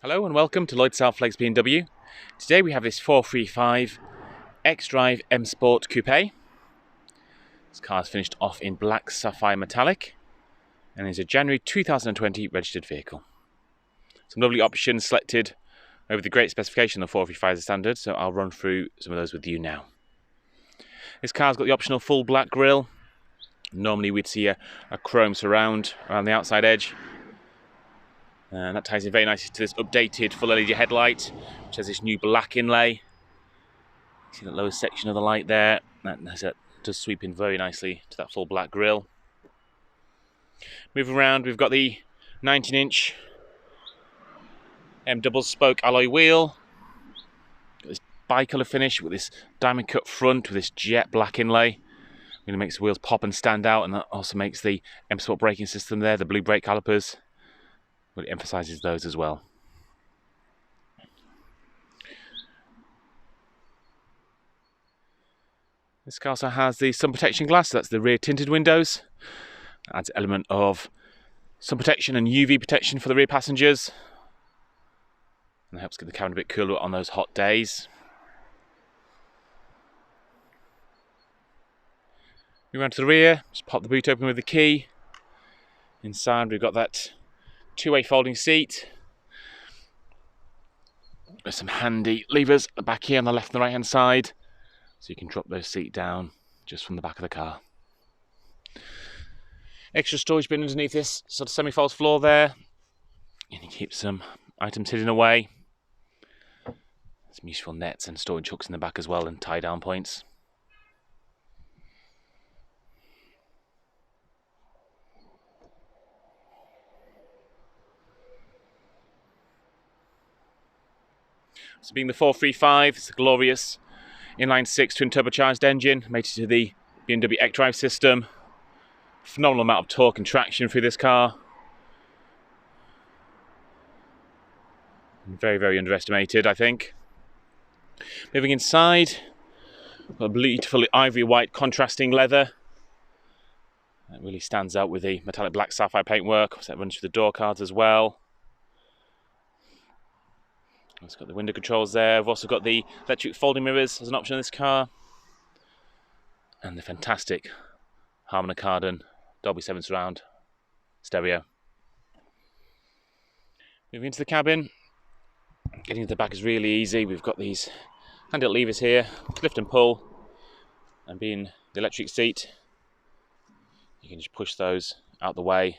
Hello and welcome to Lloyd Southflex BMW. Today we have this 435 xDrive M Sport Coupe. This car is finished off in black sapphire metallic and is a January 2020 registered vehicle. Some lovely options selected over the great specification of the 435 as a standard, so I'll run through some of those with you now. This car's got the optional full black grille. Normally we'd see a chrome surround around the outside edge. And that ties in very nicely to this updated full LED headlight, which has this new black inlay. See that lower section of the light there? That does sweep in very nicely to that full black grille. Moving around, we've got the 19-inch double spoke alloy wheel. Got this bi-colour finish with this diamond cut front with this jet black inlay. Really makes the wheels pop and stand out, and that also makes the M Sport braking system there, the blue brake calipers. Really emphasises those as well. This car also has the sun protection glass, so that's the rear tinted windows. That adds an element of sun protection and UV protection for the rear passengers. And it helps get the cabin a bit cooler on those hot days. Move around to the rear, just pop the boot open with the key. Inside we've got that two-way folding seat. There's some handy levers at the back here on the left and the right hand side, so you can drop those seat down just from the back of the car. Extra storage bin underneath this sort of semi-false floor there, and you keep some items hidden away. Some useful nets and storage hooks in the back as well, and tie down points. So being the 435, it's a glorious inline-six twin turbocharged engine, mated to the BMW xDrive system. Phenomenal amount of torque and traction through this car. Very, very underestimated, I think. Moving inside, got a beautiful ivory white contrasting leather. That really stands out with the metallic black sapphire paintwork. So that runs through the door cards as well. It's got the window controls there. We've also got the electric folding mirrors as an option in this car. And the fantastic Harman Kardon Dolby 7 surround stereo. Moving into the cabin. Getting to the back is really easy. We've got these handle levers here, lift and pull. And being the electric seat, you can just push those out the way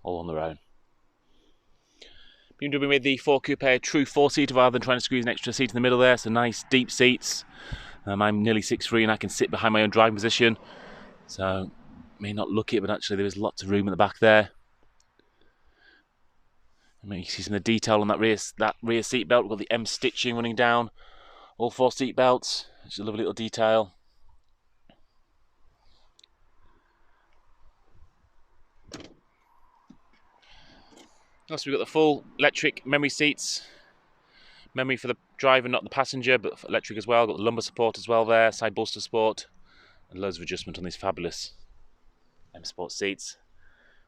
all on their own. BMW made the 4 Coupe a true 4-seater rather than trying to squeeze an extra seat in the middle there, so nice deep seats. I'm nearly 6'3" and I can sit behind my own driving position, so may not look it, but actually there is lots of room at the back there. And you can see some of the detail on that rear seat belt. We've got the M stitching running down all 4 seat belts. It's a lovely little detail. Also, we've got the full electric memory seats. Memory for the driver, not the passenger, but for electric as well. Got the lumbar support as well there, side bolster support, and loads of adjustment on these fabulous M Sport seats.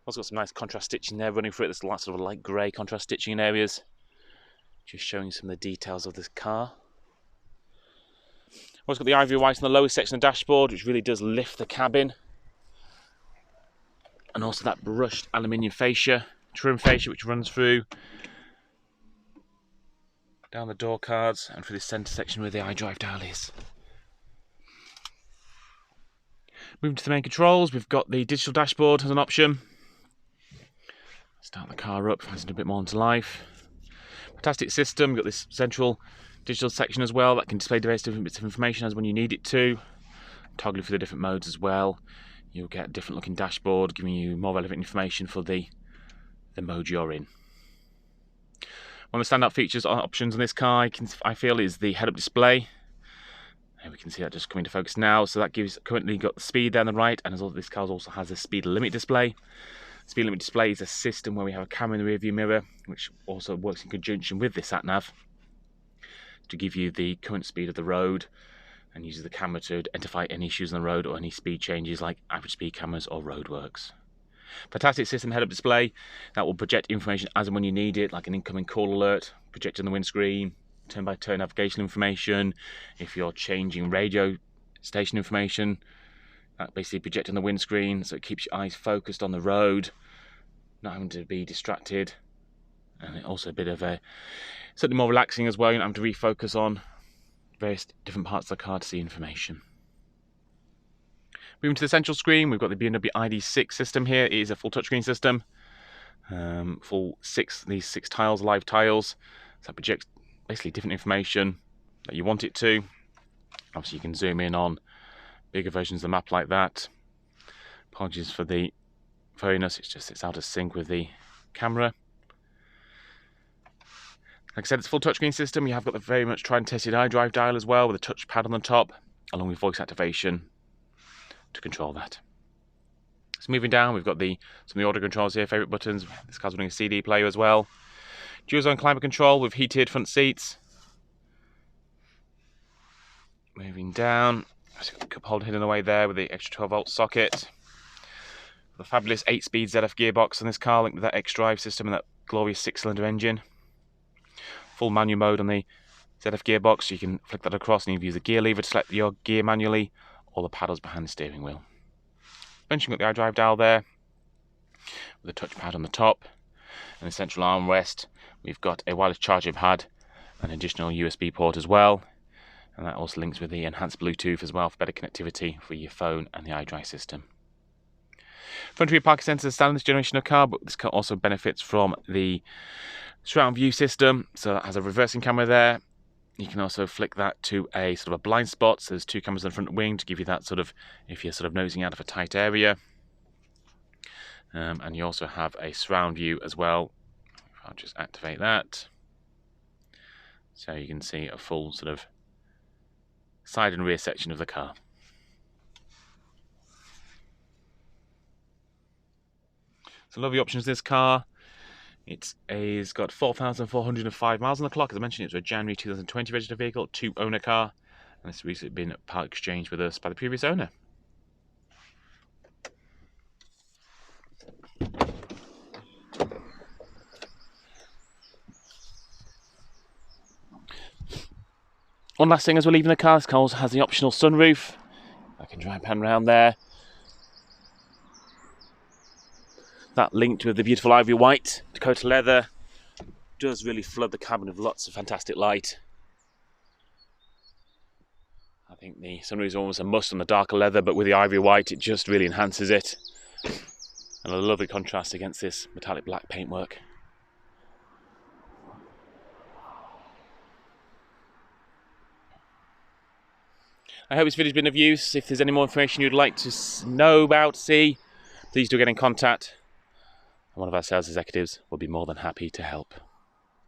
Also got some nice contrast stitching there running through it. There's lots of light grey contrast stitching in areas. Just showing you some of the details of this car. Also got the ivory white on the lower section of the dashboard, which really does lift the cabin. And also that brushed aluminium fascia. Trim fascia which runs through down the door cards and through the centre section where the iDrive dial is. Moving to the main controls, we've got the digital dashboard as an option. Start the car up, adds it a bit more into life. Fantastic system, we've got this central digital section as well that can display various different bits of information as when you need it to. Toggling through the different modes as well. You'll get a different looking dashboard giving you more relevant information for the mode you're in. One of the standout features or options on this car, I feel, is the head-up display. And we can see that just coming to focus now. So that currently got the speed down the right, and this car also has a speed limit display. Speed limit display is a system where we have a camera in the rear view mirror, which also works in conjunction with the sat-nav to give you the current speed of the road, and uses the camera to identify any issues on the road or any speed changes like average speed cameras or roadworks. Fantastic system head-up display that will project information as and when you need it, like an incoming call alert, project on the windscreen, turn-by-turn navigation information. If you're changing radio station information, that basically project on the windscreen, so it keeps your eyes focused on the road, not having to be distracted. And also a bit of something more relaxing as well. You don't have to refocus on various different parts of the car to see information. Moving to the central screen, we've got the BMW ID.6 system here. It is a full touchscreen system. These 6 tiles, live tiles. So that projects basically different information that you want it to. Obviously you can zoom in on bigger versions of the map like that. Apologies for the phoniness, it's out of sync with the camera. Like I said, it's a full touchscreen system. You have got the very much tried and tested iDrive dial as well, with a touchpad on the top, along with voice activation to control that. So moving down, we've got some of the audio controls here, favourite buttons. This car's running a CD player as well. Dual zone climate control with heated front seats. Moving down, there's a cup holder hidden away there with the extra 12-volt socket. The fabulous 8-speed ZF gearbox on this car, linked with that xDrive system and that glorious 6-cylinder engine. Full manual mode on the ZF gearbox, so you can flick that across and you can use the gear lever to select your gear manually, or the paddles behind the steering wheel. Mentioning got the iDrive dial there, with a touchpad on the top, and the central armrest. We've got a wireless charging pad, an additional USB port as well, and that also links with the enhanced Bluetooth as well for better connectivity for your phone and the iDrive system. Front rear parking sensors standard in this generation of car, but this car also benefits from the surround view system, so that has a reversing camera there. You can also flick that to a sort of a blind spot, so there's 2 cameras on the front wing to give you that sort of, if you're sort of nosing out of a tight area. And you also have a surround view as well. I'll just activate that, so you can see a full sort of side and rear section of the car. So lovely options this car. It's got 4,405 miles on the clock. As I mentioned, it's a January 2020 registered vehicle, 2-owner car, and it's recently been part exchanged with us by the previous owner. One last thing as we're leaving the car, this car also has the optional sunroof. I can try and pan around there. That linked with the beautiful ivory white Dakota leather does really flood the cabin with lots of fantastic light. I think the sunroof is almost a must on the darker leather, but with the ivory white it just really enhances it. And a lovely contrast against this metallic black paintwork. I hope this video has been of use. If there's any more information you'd like to know about, see, please do get in contact. One of our sales executives will be more than happy to help.